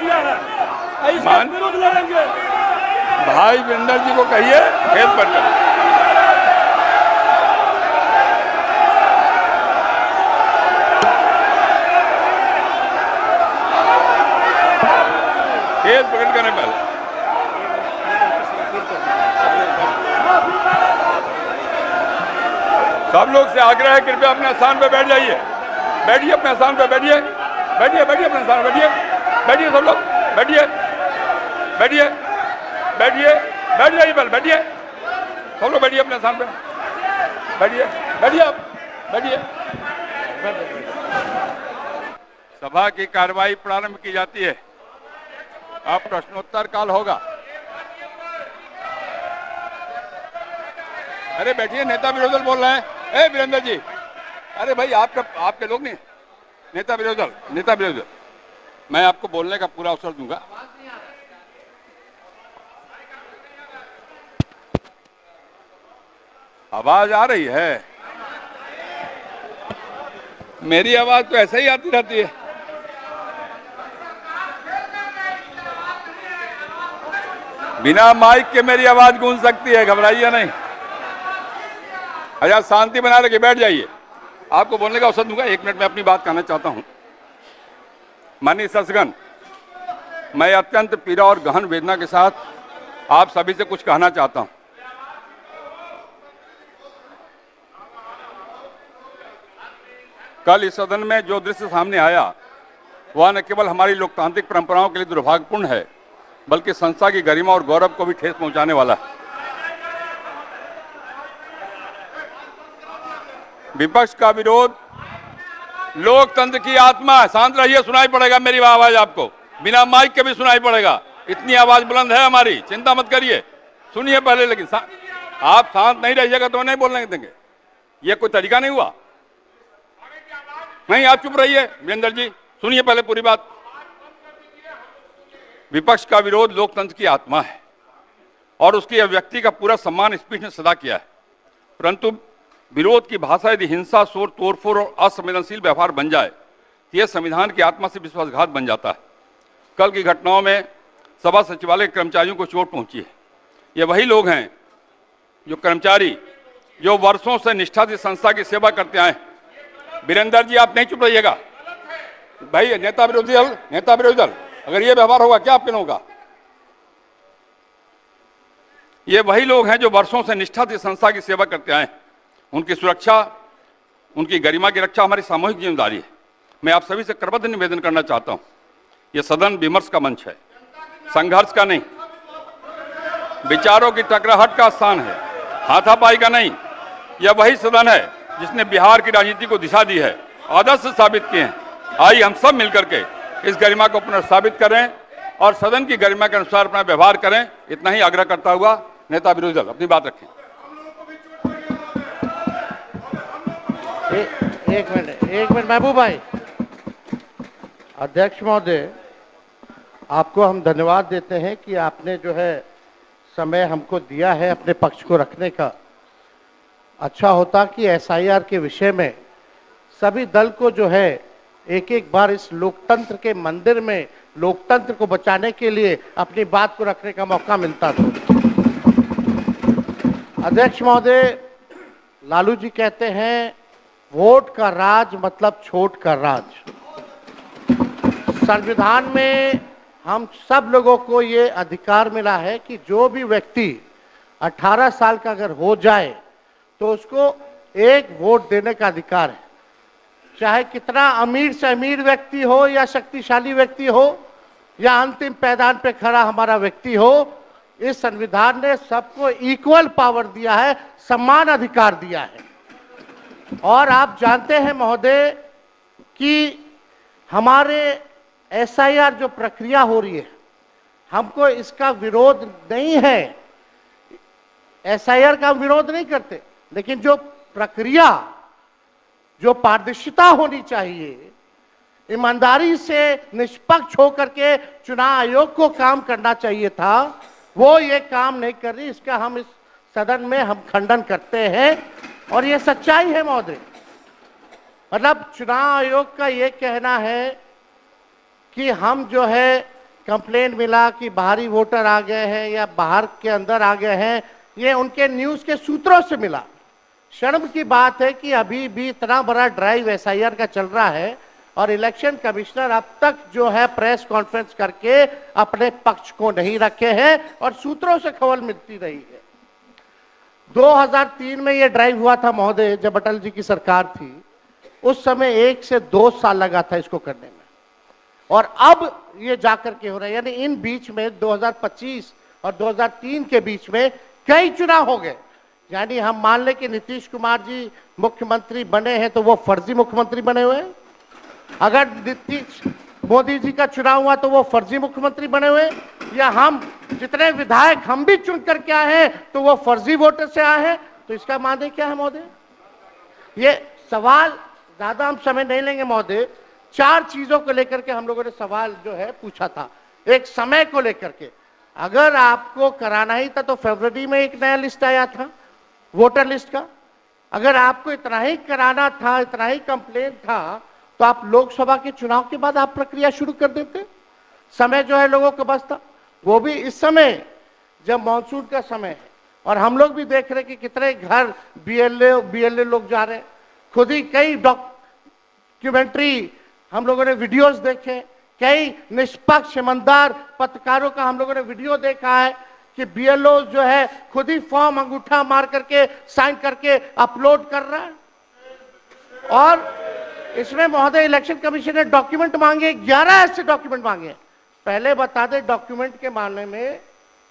किया है, इसका विरोध लड़ेंगे। भाई वीरेंद्र जी को कहिए खेत पर चलो। खेत पकड़ करने पहले सब लोग से आग्रह है, कृपया अपने स्थान पर बैठ जाइए। बैठिए अपने स्थान पर, बैठिए बैठिए बैठिए अपने स्थान पर बैठिए। बैठिए सब लोग, बैठिए बैठिए बैठिए बैठ जाइए पहले, बैठिए सब लोग, बैठिए अपने स्थान पर, बैठिए बैठिए आप बैठिए। सभा की कार्रवाई प्रारंभ की जाती है। अब प्रश्नोत्तर काल होगा। अरे बैठिए, नेता विरोधी दल बोल रहे हैं। ए वीरेंद्र जी, अरे भाई आपके लोग नहीं, नेता विरोधी दल, मैं आपको बोलने का पूरा अवसर दूंगा। आवाज आ रही है? मेरी आवाज तो ऐसे ही आती रहती है। बिना माइक के मेरी आवाज गूंज सकती है, घबराइए नहीं। अच्छा, शांति बना रखे, बैठ जाइए। आपको बोलने का अवसर दूंगा। 1 मिनट में अपनी बात कहना चाहता हूं। माननीय सदस्यगण, मैं अत्यंत पीड़ा और गहन वेदना के साथ आप सभी से कुछ कहना चाहता हूं। कल इस सदन में जो दृश्य सामने आया वह न केवल हमारी लोकतांत्रिक परंपराओं के लिए दुर्भाग्यपूर्ण है, बल्कि संस्था की गरिमा और गौरव को भी ठेस पहुंचाने वाला है। विपक्ष का विरोध लोकतंत्र की आत्मा है। शांत रहिए, सुनाई पड़ेगा मेरी आवाज आपको, बिना माइक के भी सुनाई पड़ेगा। इतनी आवाज बुलंद है हमारी, चिंता मत करिए, सुनिए पहले। लेकिन आप शांत नहीं रहिएगा तो नहीं बोलने देंगे। ये कोई तरीका नहीं हुआ। नहीं, आप चुप रहिए। वीरेंद्र जी सुनिए पहले पूरी बात। विपक्ष का विरोध लोकतंत्र की आत्मा है और उसकी अभिव्यक्ति का पूरा सम्मान इस पीठ ने सदा किया है। परंतु विरोध की भाषा यदि हिंसा, शोर, तोड़फोड़ और असंवेदनशील व्यवहार बन जाए तो यह संविधान की आत्मा से विश्वासघात बन जाता है। कल की घटनाओं में सभा सचिवालय के कर्मचारियों को चोट पहुंची है। ये वही लोग हैं, जो कर्मचारी जो वर्षों से निष्ठा से संस्था की सेवा करते आए। वीरेंद्र जी आप नहीं चुप रहिएगा। भाई नेता विरोधी दल, अगर ये व्यवहार होगा क्या आपके लोगों का? ये वही लोग हैं जो वर्षों से निष्ठा से संस्था की सेवा करते आए। उनकी सुरक्षा, उनकी गरिमा की रक्षा हमारी सामूहिक जिम्मेदारी है। मैं आप सभी से करबद्ध निवेदन करना चाहता हूं, यह सदन विमर्श का मंच है, संघर्ष का नहीं, विचारों की टकराहट का स्थान है, हाथापाई का नहीं। यह वही सदन है जिसने बिहार की राजनीति को दिशा दी है, आदर्श साबित किए हैं। आइए हम सब मिलकर के इस गरिमा को पुनर्स्थापित करें और सदन की गरिमा के अनुसार अपना व्यवहार करें। इतना ही आग्रह करता हुआ नेता विरोधी दल अपनी बात रखें। एक मिनट महबूब भाई। अध्यक्ष महोदय, आपको हम धन्यवाद देते हैं कि आपने जो है समय हमको दिया है अपने पक्ष को रखने का। अच्छा होता कि एसआईआर के विषय में सभी दल को जो है एक एक बार इस लोकतंत्र के मंदिर में लोकतंत्र को बचाने के लिए अपनी बात को रखने का मौका मिलता था। अध्यक्ष महोदय, लालू जी कहते हैं वोट का राज मतलब छोट का राज। संविधान में हम सब लोगों को ये अधिकार मिला है कि जो भी व्यक्ति 18 साल का अगर हो जाए तो उसको एक वोट देने का अधिकार है। चाहे कितना अमीर से अमीर व्यक्ति हो या शक्तिशाली व्यक्ति हो या अंतिम पैदान पे खड़ा हमारा व्यक्ति हो, इस संविधान ने सबको इक्वल पावर दिया है, समान अधिकार दिया है। और आप जानते हैं महोदय कि हमारे एसआईआर जो प्रक्रिया हो रही है, हमको इसका विरोध नहीं है, एसआईआर का विरोध नहीं करते, लेकिन जो प्रक्रिया, जो पारदर्शिता होनी चाहिए, ईमानदारी से निष्पक्ष होकर के चुनाव आयोग को काम करना चाहिए था, वो ये काम नहीं कर रही। इसका हम इस सदन में हम खंडन करते हैं और ये सच्चाई है महोदय। मतलब चुनाव आयोग का ये कहना है कि हम जो है कंप्लेन मिला कि बाहरी वोटर आ गए हैं या बाहर के अंदर आ गए हैं, ये उनके न्यूज के सूत्रों से मिला। शर्म की बात है कि अभी भी इतना बड़ा ड्राइव एसआईआर का चल रहा है और इलेक्शन कमिश्नर अब तक जो है प्रेस कॉन्फ्रेंस करके अपने पक्ष को नहीं रखे हैं और सूत्रों से खबर मिलती रही है। 2003 में यह ड्राइव हुआ था महोदय, जब अटल जी की सरकार थी, उस समय 1 से 2 साल लगा था इसको करने में, और अब ये जाकर के हो रहा है। यानी इन बीच में 2025 और 2003 के बीच में कई चुनाव हो गए। यानी हम मान लें कि नीतीश कुमार जी मुख्यमंत्री बने हैं तो वो फर्जी मुख्यमंत्री बने हुए हैं। अगर नीतीश मोदी जी का चुनाव हुआ तो वो फर्जी मुख्यमंत्री बने हुए, या हम जितने विधायक हम भी चुन करके आए हैं तो वो फर्जी वोटर से आए हैं। तो इसका माने क्या है महोदय? ये सवाल ज्यादा हम समय नहीं लेंगे महोदय। 4 चीजों को लेकर के हम लोगों ने सवाल जो है पूछा था। एक समय को लेकर के, अगर आपको कराना ही था तो फरवरी में एक नया लिस्ट आया था वोटर लिस्ट का। अगर आपको इतना ही कराना था, इतना ही कंप्लेन था, तो आप लोकसभा के चुनाव के बाद आप प्रक्रिया शुरू कर देते। समय जो है लोगों के पास था, वो भी इस समय जब मानसून का समय है और हम लोग भी देख रहे हैं कि कितने घर बीएलए लोग जा रहे हैं। खुद ही कई डॉक्यूमेंट्री हम लोगों ने वीडियोस देखे, कई निष्पक्ष ईमानदार पत्रकारों का हम लोगों ने वीडियो देखा है कि बीएलओ जो है खुद ही फॉर्म अंगूठा मार करके साइन करके अपलोड कर रहा है। और इसमें महोदय इलेक्शन कमीशन ने डॉक्यूमेंट मांगे, 11 ऐसे डॉक्यूमेंट मांगे। पहले बता दें, डॉक्यूमेंट के मामले में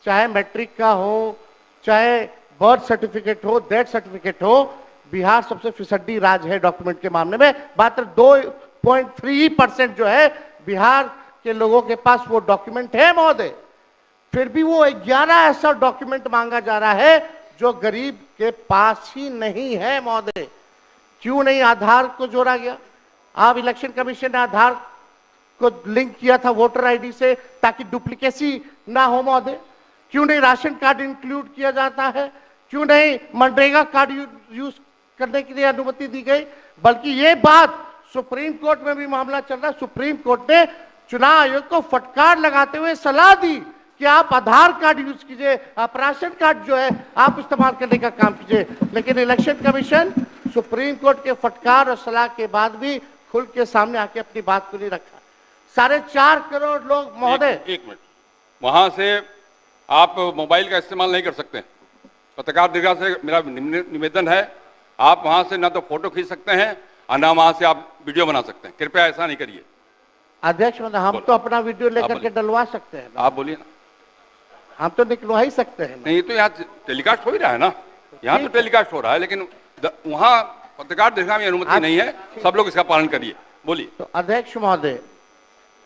चाहे मैट्रिक का हो, चाहे बर्थ सर्टिफिकेट हो, डेथ सर्टिफिकेट हो, बिहार सबसे फिसड्डी राज्य है डॉक्यूमेंट के मामले में। मात्र 2.3% जो है बिहार के लोगों के पास वो डॉक्यूमेंट है महोदय। फिर भी वो 11 ऐसा डॉक्यूमेंट मांगा जा रहा है जो गरीब के पास ही नहीं है महोदय। क्यों नहीं आधार को जोड़ा गया? आप इलेक्शन कमीशन ने आधार को लिंक किया था वोटर आईडी से ताकि डुप्लीकेसी ना हो महोदय। क्यों नहीं राशन कार्ड इंक्लूड किया जाता है? क्यों नहीं मनरेगा कार्ड यूज करने के लिए अनुमति दी गई? बल्कि ये बात सुप्रीम कोर्ट में भी मामला चल रहा है। सुप्रीम कोर्ट ने चुनाव आयोग को फटकार लगाते हुए सलाह दी कि आप आधार कार्ड यूज कीजिए, आप राशन कार्ड जो है आप इस्तेमाल करने का काम कीजिए। लेकिन इलेक्शन कमीशन सुप्रीम कोर्ट के फटकार और सलाह के बाद भी खुल के सामने आके अपनी बात को नहीं रखा। 4.5 करोड़ लोग महोदय। एक मिनट, वहां से आप मोबाइल का इस्तेमाल नहीं कर सकते। पत्रकार दीर्घा से मेरा निवेदन है, आप वहां से ना तो फोटो खींच सकते हैं और ना वहां से आप वीडियो बना सकते हैं। कृपया ऐसा नहीं करिए। अध्यक्ष महोदय, हम तो अपना वीडियो लेकर के डलवा सकते हैं। आप बोलिए ना। हम तो निकलवा ही सकते हैं। नहीं, तो यहाँ टेलीकास्ट हो ही रहा है ना, यहाँ तो टेलीकास्ट हो रहा है, लेकिन वहाँ पत्रकार दीर्घा में अनुमति नहीं है। सब लोग इसका पालन करिए। बोलिए। तो अध्यक्ष महोदय,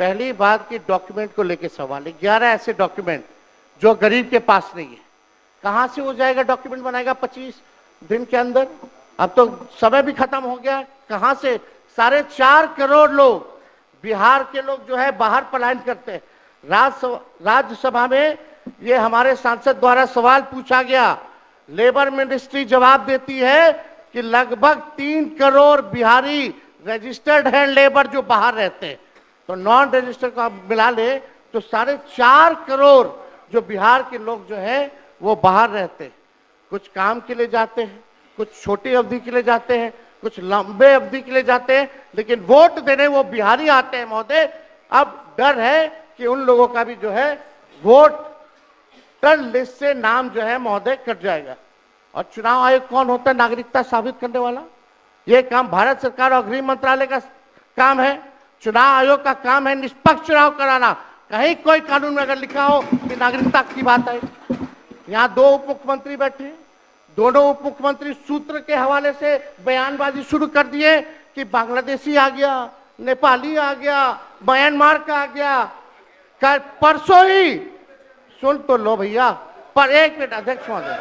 पहली बात की डॉक्यूमेंट को लेकर सवाल है। 11 ऐसे डॉक्यूमेंट जो गरीब के पास नहीं है, कहां से हो जाएगा? डॉक्यूमेंट बनाएगा 25 दिन के अंदर? अब तो समय भी खत्म हो गया। कहां से? 4.5 करोड़ लोग बिहार के लोग जो है बाहर पलायन करते हैं। राज्यसभा में ये हमारे सांसद द्वारा सवाल पूछा गया। लेबर मिनिस्ट्री जवाब देती है कि लगभग 3 करोड़ बिहारी रजिस्टर्ड है लेबर जो बाहर रहते हैं। तो नॉन रजिस्टर्ड को आप मिला ले तो 4.5 करोड़ जो बिहार के लोग जो है वो बाहर रहते हैं। कुछ काम के लिए जाते हैं, कुछ छोटी अवधि के लिए जाते हैं, कुछ लंबे अवधि के लिए जाते हैं, लेकिन वोट देने वो बिहारी आते हैं महोदय। अब डर है कि उन लोगों का भी जो है वोटर लिस्ट से नाम जो है महोदय कट जाएगा। और चुनाव आयोग कौन होता है नागरिकता साबित करने वाला? ये काम भारत सरकार और गृह मंत्रालय का काम है। चुनाव आयोग का काम है निष्पक्ष चुनाव कराना। कहीं कोई कानून में अगर लिखा हो कि नागरिकता की बात है। यहाँ 2 उप मुख्यमंत्री बैठे हैं, दोनों उप मुख्यमंत्री सूत्र के हवाले से बयानबाजी शुरू कर दिए कि बांग्लादेशी आ गया, नेपाली आ गया, म्यांमार का आ गया। परसों ही सुन तो लो भैया, पर एक मिनट अध्यक्ष महोदय,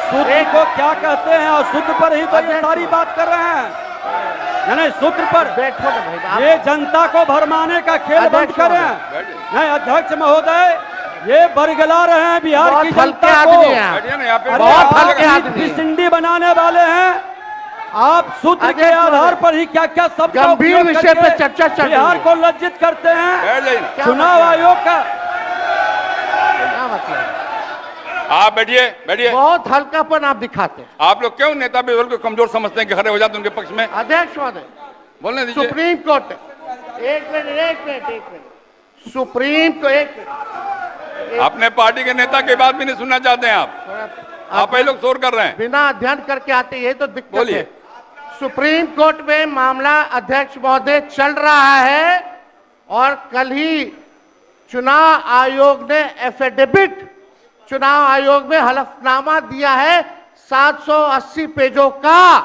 सूत्र को क्या कहते हैं और सूत्र पर ही तो ये सारी बात कर रहे हैं। नहीं, सूत्र पर बैठो ना भाई, ये जनता को भरमाने का खेल बंद करें। नहीं अध्यक्ष महोदय, ये बरगला रहे हैं बिहार की जनता को। बहुत हल्के आदमी सिंडी बनाने वाले हैं। आप सूत्र के आधार पर ही क्या क्या सब गंभीर विषय पे चर्चा चल रही बिहार है। को लज्जित करते हैं। बैठ जाइए ना। चुनाव आयोग का क्या मतलब? आप बैठिए बैठिए। बहुत हल्कापन आप दिखाते हैं। आप लोग क्यों नेता विरोध को कमजोर समझते हैं कि खड़े हो जाते हैं उनके पक्ष में? अध्यक्ष महोदय, बोलने दीजिए। सुप्रीम कोर्ट, एक मिनट, सुप्रीम को एक मिनट, अपने पार्टी के नेता की बात भी नहीं सुनना चाहते हैं आप ही लोग शोर कर रहे हैं। बिना अध्ययन करके आते, ये तो दिक्कत बोलिए। है। सुप्रीम कोर्ट में मामला अध्यक्ष महोदय चल रहा है और कल ही चुनाव आयोग ने एफिडेविट, चुनाव आयोग में हलफनामा दिया है 780 पेजों का।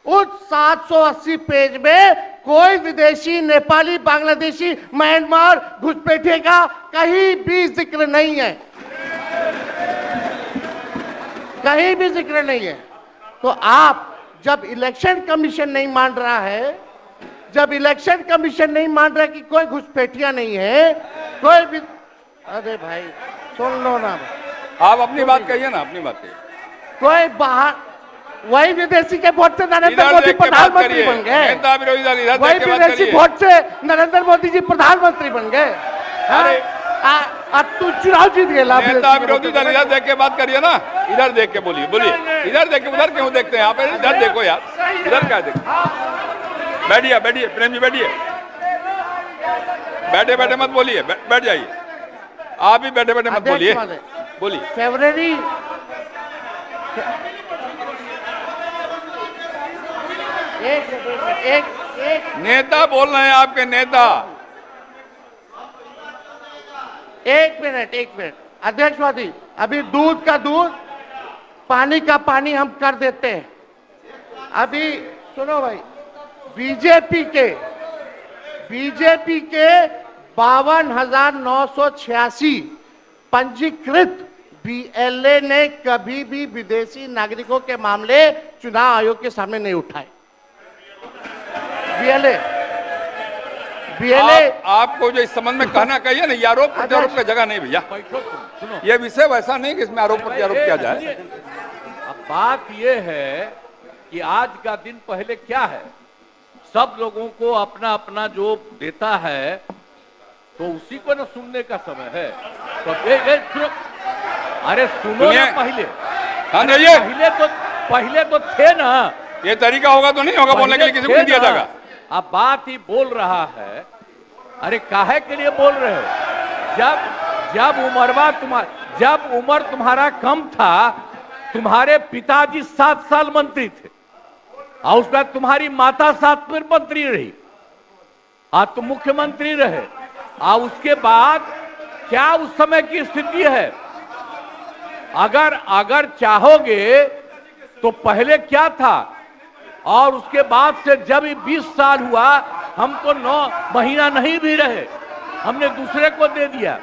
उस 780 पेज में कोई विदेशी, नेपाली, बांग्लादेशी, म्यांमार घुसपैठे का कहीं भी जिक्र नहीं है, कहीं भी जिक्र नहीं है। तो आप जब इलेक्शन कमीशन नहीं मान रहा है, जब इलेक्शन कमीशन नहीं मान रहा कि कोई घुसपैठिया नहीं है, कोई भी, अरे भाई सुन लो ना, आप अपनी बात कहिए ना, अपनी बात कहिए। कोई बाहर, वही विदेशी के वोट से नरेंद्र मोदी प्रधानमंत्री बन गए, नेता विरोधी दल इधर वही देख के बात विदेशी करिए। वोट से नरेंद्र मोदी जी प्रधानमंत्री बन गए। अरे तू चुनाव जीत गए। नेता विरोधी दल इधर देख के बात करिए ना, इधर देख के बोलिए, बोलिए। इधर देख के, उधर क्यों देखते हैं आप? इधर देखो यार, इधर क्या देखो। बैठिए बैठिए प्रेम जी, बैठिए। बैठे बैठे मत बोलिए, बैठ जाइए। आप भी बैठे बैठे मत बोलिए, बोलिए। फरवरी एक नेता बोल रहे हैं, आपके नेता। एक मिनट अध्यक्ष महोदय, अभी दूध का दूध, पानी का पानी हम कर देते हैं। अभी सुनो भाई, बीजेपी के 52,986 पंजीकृत बीएलए ने कभी भी विदेशी नागरिकों के मामले चुनाव आयोग के सामने नहीं उठाए। बीएलए आपको जो इस संबंध में कहना कहिए ना, ये आरोप प्रत्यारोप का जगह नहीं भैया। ये विषय वैसा नहीं कि इसमें आरोप प्रत्यारोप किया जाए। अब बात यह है कि आज का दिन पहले क्या है, सब लोगों को अपना अपना जो देता है तो उसी को ना सुनने का समय है। तो अरे सुनो ना पहले। हाँ पहले तो थे ना। ये तरीका होगा तो नहीं होगा बोलने के लिए, किसी को नहीं दिया जाएगा। अब बात ही बोल रहा है। अरे काहे के लिए बोल रहे हो? जब उम्र तुम्हारा कम था, तुम्हारे पिताजी 7 साल मंत्री थे और उसके बाद तुम्हारी माता 7 फिर मंत्री रही, आज तुम मुख्यमंत्री रहे। और उसके बाद क्या उस समय की स्थिति है? अगर चाहोगे तो पहले क्या था और उसके बाद से जब 20 साल हुआ, हम तो 9 महीना नहीं भी रहे, हमने दूसरे को दे दिया।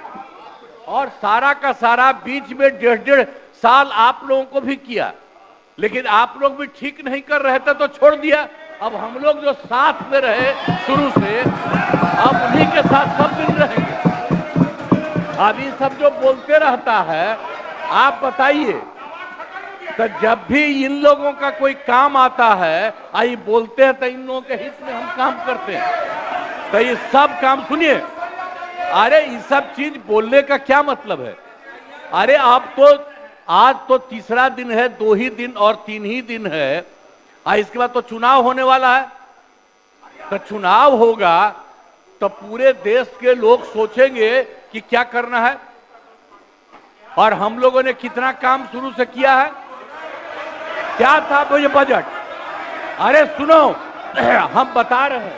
और सारा का सारा बीच में 1.5 साल आप लोगों को भी किया, लेकिन आप लोग भी ठीक नहीं कर रहे थे तो छोड़ दिया। अब हम लोग जो साथ में रहे शुरू से, अब उन्हीं के साथ सब दिन रहेंगे। अब ये सब जो बोलते रहता है, आप बताइए, तो जब भी इन लोगों का कोई काम आता है, आई बोलते हैं तो इन लोगों के हित में हम काम करते हैं। तो ये सब काम सुनिए, अरे ये सब चीज बोलने का क्या मतलब है? अरे आप तो आज तो तीसरा दिन है, 2 ही दिन और 3 ही दिन है, इसके बाद तो चुनाव होने वाला है। तो चुनाव होगा तो पूरे देश के लोग सोचेंगे कि क्या करना है, और हम लोगों ने कितना काम शुरू से किया है। क्या था वो ये बजट? अरे सुनो, हम बता रहे हैं,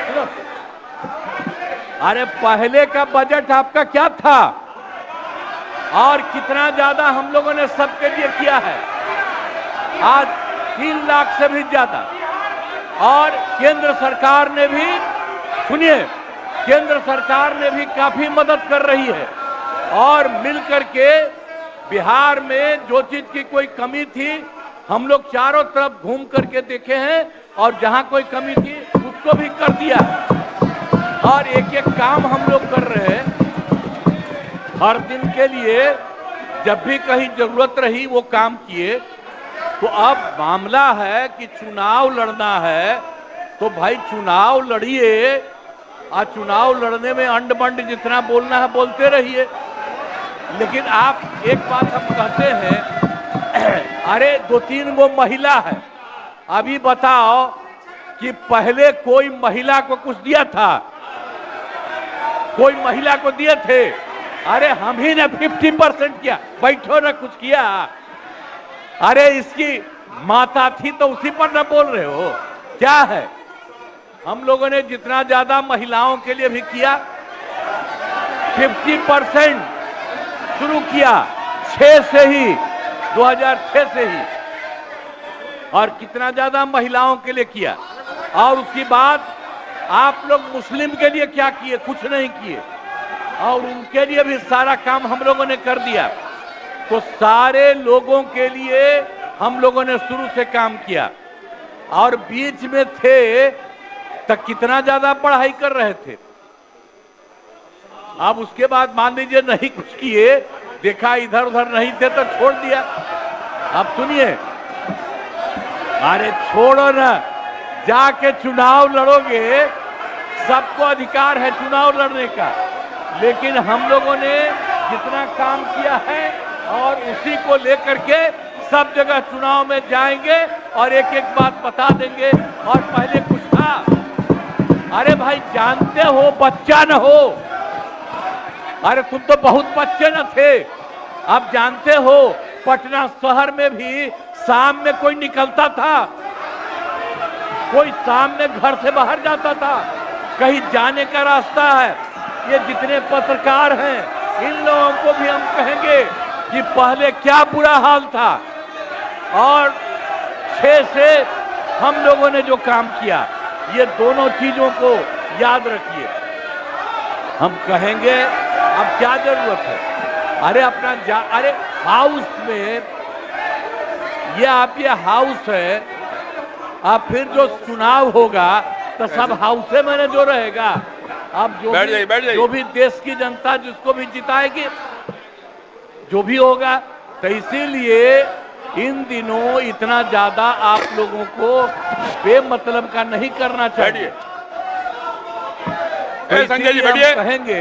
सुनो। अरे पहले का बजट आपका क्या था और कितना ज्यादा हम लोगों ने सबके लिए किया है? आज 3 लाख से भी ज्यादा। और केंद्र सरकार ने भी, सुनिए, केंद्र सरकार ने भी काफी मदद कर रही है। और मिलकर के बिहार में जो चीज की कोई कमी थी, हम लोग चारों तरफ घूम करके देखे हैं और जहां कोई कमी थी उसको भी कर दिया है। और एक एक काम हम लोग कर रहे हैं हर दिन के लिए। जब भी कहीं जरूरत रही वो काम किए। तो अब मामला है कि चुनाव लड़ना है तो भाई चुनाव लड़िए, और चुनाव लड़ने में अंड बंड जितना बोलना है बोलते रहिए। लेकिन आप एक बात हम कहते हैं, अरे 2-3 गो महिला है, अभी बताओ कि पहले कोई महिला को कुछ दिया था? कोई महिला को दिए थे? अरे हम ही ने 50% किया, बैठो ना कुछ किया। अरे इसकी माता थी तो उसी पर ना बोल रहे हो, क्या है? हम लोगों ने जितना ज्यादा महिलाओं के लिए भी किया, 50% शुरू किया 6 से ही, 2006 से ही, और कितना ज्यादा महिलाओं के लिए किया। और उसके बाद आप लोग मुस्लिम के लिए क्या किए? कुछ नहीं किए, और उनके लिए भी सारा काम हम लोगों ने कर दिया। तो सारे लोगों के लिए हम लोगों ने शुरू से काम किया, और बीच में थे तो कितना ज्यादा पढ़ाई कर रहे थे। अब उसके बाद मान लीजिए नहीं कुछ किए, देखा इधर उधर नहीं थे तो छोड़ दिया। अब सुनिए, अरे छोड़ो ना, जाके चुनाव लड़ोगे, सबको अधिकार है चुनाव लड़ने का। लेकिन हम लोगों ने जितना काम किया है और उसी को लेकर के सब जगह चुनाव में जाएंगे और एक एक बात बता देंगे। और पहले कुछ था, अरे भाई जानते हो बच्चा न हो, अरे तुम तो बहुत बच्चे न थे। अब जानते हो पटना शहर में भी शाम में कोई निकलता था, कोई शाम में घर से बाहर जाता था, कहीं जाने का रास्ता है। ये जितने पत्रकार हैं इन लोगों को भी हम कहेंगे कि पहले क्या बुरा हाल था, और 6 से हम लोगों ने जो काम किया, ये दोनों चीजों को याद रखिए। हम कहेंगे अब क्या जरूरत है, अरे अपना अरे हाउस में ये हाउस है, अब फिर जो चुनाव होगा तो सब हाउसे में जो रहेगा। अब जो भी देश की जनता जिसको भी जिताएगी, जो भी होगा, तो इसीलिए इन दिनों इतना ज्यादा आप लोगों को बेमतलब का नहीं करना चाहिए। संजय जी हम बैठिए। कहेंगे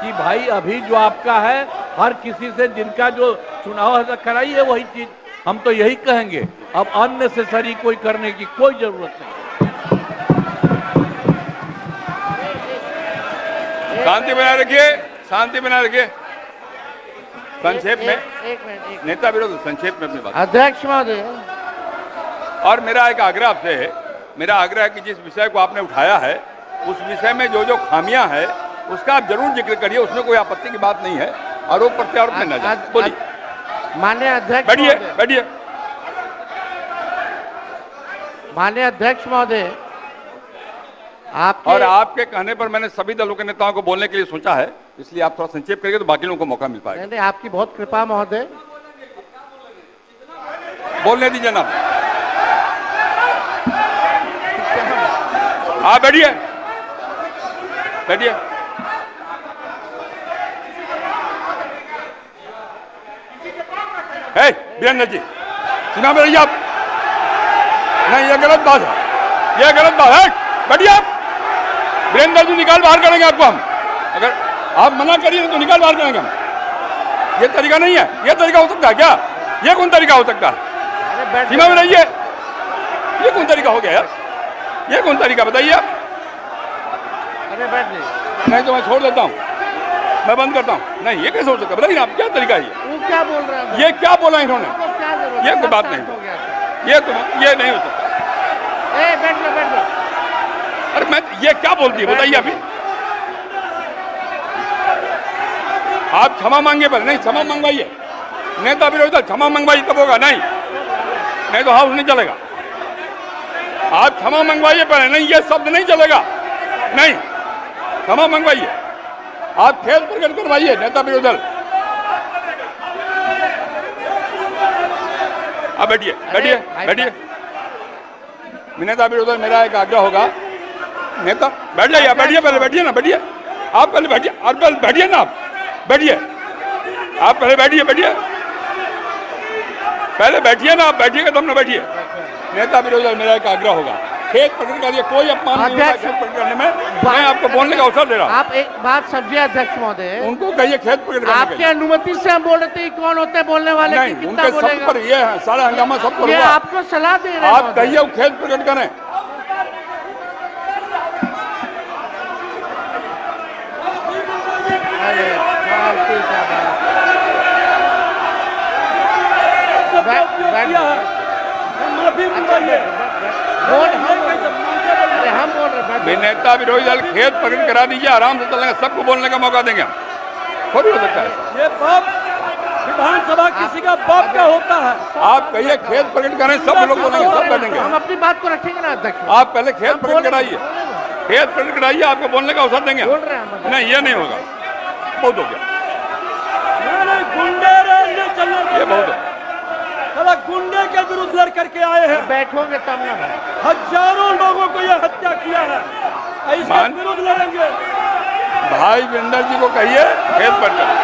कि भाई अभी जो आपका है, हर किसी से जिनका जो चुनाव है कराइए वही चीज, हम तो यही कहेंगे। अब अननेसेसरी कोई करने की कोई जरूरत नहीं। शांति बनाए रखिए, शांति बनाए रखिए। संक्षेप में एक मिनट। नेता विरोध, संक्षेप में अपनी बात। अध्यक्ष महोदय, और मेरा एक आग्रह आपसे है, मेरा आग्रह है कि जिस विषय को आपने उठाया है उस विषय में जो जो खामियां हैं उसका आप जरूर जिक्र करिए, उसमें कोई आपत्ति की बात नहीं है। आरोप प्रत्यारोप में न जाए। बोलिए। माननीय अध्यक्ष बैठिए महोदय, बैठिए। माननीय अध्यक्ष महोदय, और आपके कहने पर मैंने सभी दलों के नेताओं को बोलने के लिए सोचा है, इसलिए आप थोड़ा संक्षेप करिए तो बाकी लोगों को मौका मिल पाएगा। नहीं, आपकी बहुत कृपा महोदय। बोलने दीजिए ना, आप बैठिए बैठिए। वीरेंद्र जी चुनाव में रहिए आप। नहीं, ये गलत बात है, ये गलत बात है। बैठिए आप। वीरेंद्र जी निकाल बाहर करेंगे आपको हम, अगर आप मना करिए तो निकाल बाहर करेंगे हम। ये तरीका नहीं है, ये तरीका हो सकता है क्या? ये कौन तरीका हो सकता है? सीमा में रहिए। ये कौन तरीका हो गया यार? ये कौन तरीका बताइए आप? अरे बैठ जाइए। नहीं तो मैं छोड़ देता हूँ, मैं बंद करता हूँ। नहीं, ये कैसे हो सकता है बताइए आप, क्या तरीका है ये? वो क्या बोल रहा है? ये क्या बोला इन्होंने? क्या जरूरत? ये कोई बात नहीं, ये नहीं हो सकता। बैठ लो। अरे मैं ये क्या बोलती है बताइए अभी? आप क्षमा मांगे पर नहीं, क्षमा मंगवाइए। नेता विरोधी क्षमा मंगवाइए तब होगा, नहीं तो हाउस नहीं चलेगा। आप क्षमा मंगवाइए पर नहीं, ये शब्द नहीं चलेगा। नहीं, क्षमा मंगवाइए। आप खेल प्रकट करवाइए नेता विरोधी दल। अब बैठिए बैठिए बैठिए। नेता विरोधी दल, मेरा एक आग्रह होगा, नेता बैठ जाइए, आप बैठिए, पहले बैठिए ना, बैठिए आप, पहले बैठिए, और पहले बैठिए ना, आप बैठिए, आप पहले बैठिए पहले बैठिए ना, आप बैठिएगा तब ना बैठिए। नेता विरोधी दल, मेरा एक आग्रह होगा, खेत प्रकट का लिए कोई अपमान नहीं होगा। खेत प्रकट करने में मैं आपको बोलने का अवसर दे रहा हूँ। आप एक बात समझिए अध्यक्ष महोदय, उनको कहिए खेत प्रकट करने आपके के लिए। अनुमति से हम बोल रहे थे कौन होते हैं बोलने वाले, नहीं, कि उनके कितना सब बोलेगा? पर ये है, सारा हंगामा सब पर ये हुआ। आपको सलाह दे रहे हैं आप महोदय। कहिए वो खेत प्रकट करें। अरे फालतू का बात। माफी मंगाइए। अरे हम बोल रहे भी नेता विरोधी दल खेत प्रकट करा दीजिए, आराम से चलेंगे, सबको बोलने का मौका देंगे हम। थोड़ी हो सकता है ये बाप विधानसभा किसी का बाप का होता है। आप कहिए खेत प्रकट करें, सब लोग बोलेंगे, सब बैठेंगे। हम अपनी बात को रखेंगे ना अध्यक्ष। आप पहले खेत प्रकट कराइए, खेत प्रकट कराइए, आपको बोलने का अवसर देंगे। बोल रहे हैं हम। नहीं, ये नहीं होगा, बहुत हो गया, नहीं, गुंडे नहीं चलने ये बहुत हो। साला गुंडे के विरुद्ध लड़ करके आए हैं। बैठोगे तब ना। हजारों लोगों को यह हत्या किया है, इसके विरुद्ध लड़ेंगे। भाई वीरेंद्र जी को कहिए खेत प्रकट करें।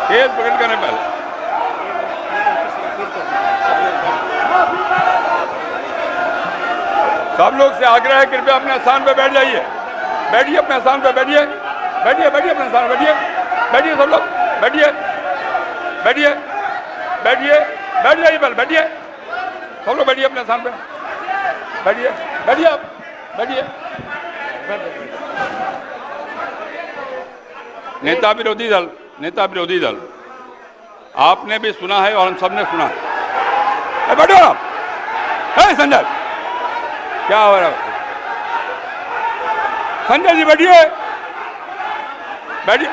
खेत प्रकट करने पहले सब लोग से आग्रह है, कृपया अपने स्थान पे बैठ जाइए। बैठिए अपने स्थान पे, बैठिए बैठिए बैठिए अपने स्थान पे बैठिए। बैठिए सब लोग, बैठिए बैठिए बैठिए, बैठ जाइए पहले, बैठिए सब लोग, बैठिए अपने स्थान पे, बैठिए बैठिए आप बैठिए। नेता विरोधी दल, नेता विरोधी दल, आपने भी सुना है और हम सब ने सुना है। बैठो आप, संजय क्या हो रहा है? संजय जी बैठिए बैठिए।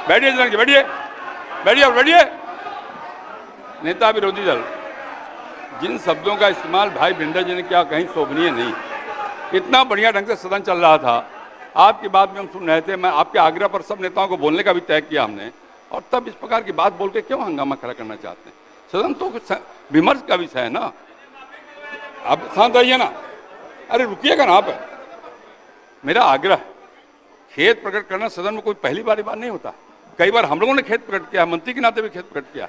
बैठिए बैठिए बैठिए बैठिए। नेता विरोधी दल, जिन शब्दों का इस्तेमाल भाई भिंडर जी ने किया कहीं शोभनीय नहीं। इतना बढ़िया ढंग से सदन चल रहा था, आपकी बात भी हम सुन रहे थे। मैं आपके आग्रह पर सब नेताओं को बोलने का भी तय किया हमने, और तब इस प्रकार की बात बोल के क्यों हंगामा खड़ा करना चाहते हैं? सदन तो कुछ विमर्श का विषय है ना। आप शांत रहिए ना, अरे रुकिएगा ना आप। मेरा आग्रह, खेत प्रकट करना सदन में कोई पहली बार नहीं होता। कई बार हम लोगों ने खेत प्रकट किया, मंत्री के नाते भी खेत प्रकट किया।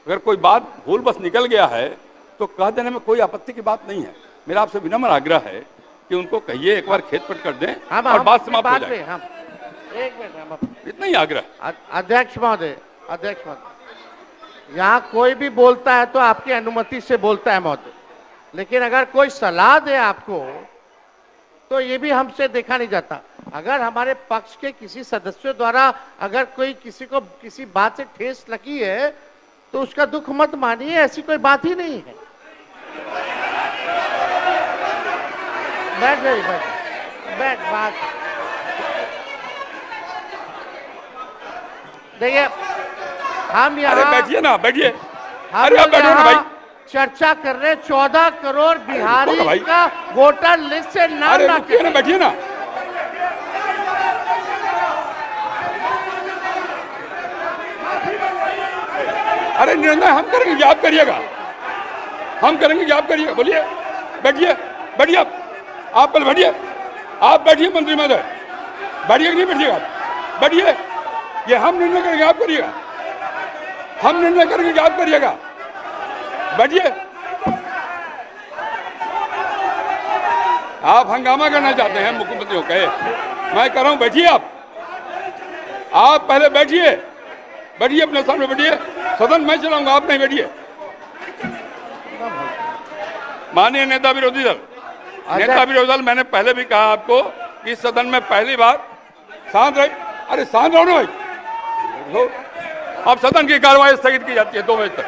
अगर कोई बात भूल बस निकल गया है तो कह देने में कोई आपत्ति की बात नहीं है। मेरा आपसे विनम्र आग्रह है कि उनको कहिए एक बार खेत प्रकट कर दें और बात समाप्त हो जाए। एक मिनट, इतना ही आग्रह। अध्यक्ष महोदय, अध्यक्ष महोदय, यहाँ कोई भी बोलता है तो आपकी अनुमति से बोलता है महोदय, लेकिन अगर कोई सलाह दे आपको तो ये भी हमसे देखा नहीं जाता। अगर हमारे पक्ष के किसी सदस्यों द्वारा अगर कोई किसी को किसी बात से ठेस लगी है तो उसका दुख मत मानिए, ऐसी कोई बात ही नहीं है। बैठ जाइए, बैठ बात देखिए, हम अरे यहाँ बैठिए ना, बैठिए। हम अरे आप बैठो ना भाई। चर्चा कर रहे 14 करोड़ बिहारी भाई। का वोटर लिस्ट से नाम अरे ना रुकिए ना, बैठिए ना। अरे निर्णय हम करेंगे कि आप करिएगा, हम करेंगे कि आप करिएगा। बोलिए, बैठिए बैठिए आप पहले बैठिए, आप बैठिए मंत्री महोदय, बैठिए कि नहीं बैठिएगा आप? बैठिए, ये हम निर्णय करेंगे आप करिएगा, हम निर्णय करेंगे कि आप करिएगा। बैठिए। आप हंगामा करना चाहते हैं मुख्यमंत्री को कहे, मैं कर रहा हूं, बैठिए आप पहले बैठिए, बैठिए अपने सामने बैठिए। सदन मैं चलाऊंगा, आप नहीं बैठिए। माननीय नेता विरोधी दल, नेता विरोधी दल, मैंने पहले भी कहा आपको कि सदन में पहली बार शांत रहे। अरे शांत रहो ना भाई, अब सदन की कार्रवाई स्थगित की जाती है 2 बजे तक।